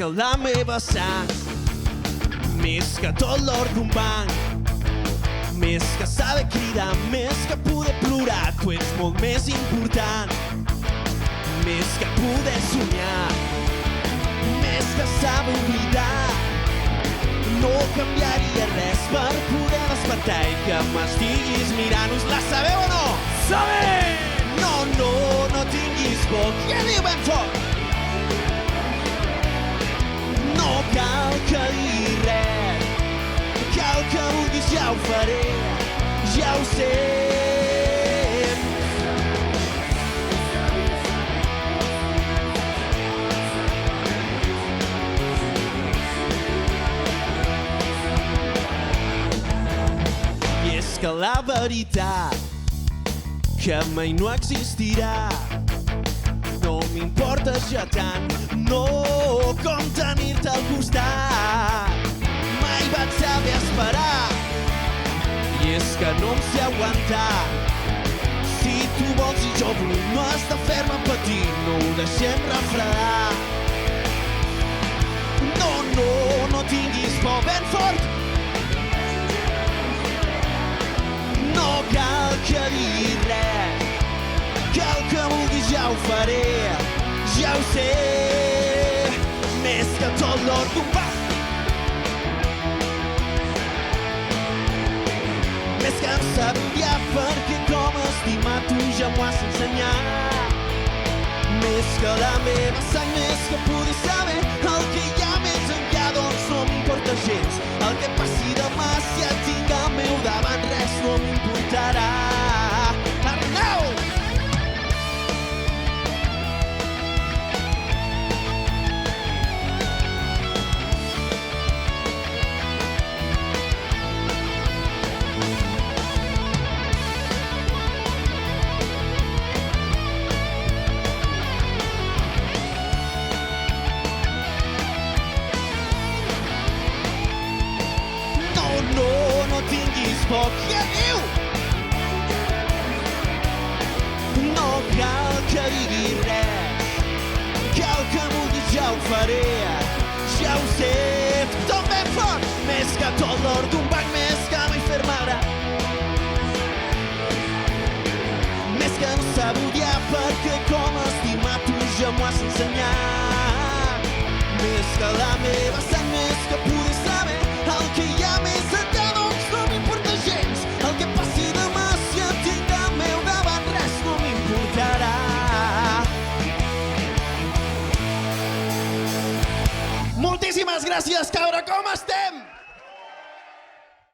que la meva sang, més que tot l'or d'un banc, més que saber cridar, més que poder plorar. Tu ets molt més important, més que poder somiar, més que saber oblidar. No canviaria res per poder despertar i que m'estiguis mirant. Us la sabeu o no? Sabem! No, no, no tinguis por. Qui diu ben fort? No cal que digui res, cal que vulguis, ja ho faré, ja ho sé. I és que la veritat que mai no existirà no m'importa ja tant, no com tenir-te al costat. Mai vaig saber esperar i és que no em sé aguantar. Si tu vols i jo vull, no has de fer-me patir, no ho deixem refredar. No, no, no tinguis por, ben fort. No cal que digui res, cal que vulguis, ja ho faré, ja ho sé. Més que tot l'or d'un banc, més que em sap odiar, perquè com estimar tu ja m'ho has ensenyat. Més que la meva sang, més que poder saber el que hi ha més enllà, doncs no m'importa gens el que passi demà. Si et tinc al meu davant, res no m'importarà. Arnau! No tinguis por, què diu? No cal que digui res, cal que vulguis, ja ho faré, ja ho sé. Tot ben fort, més que tot l'or d'un banc, més que mai fer-me gran, més que no saber odiar, perquè com estimar tu ja m'ho has ensenyat. Més que la meva sang, més que poder saber el que hi ha més enllà, doncs no m'importa gens el que passi demà. Si et tinc al meu davant, res no m'importarà. Moltíssimes gràcies, cabra, com estem?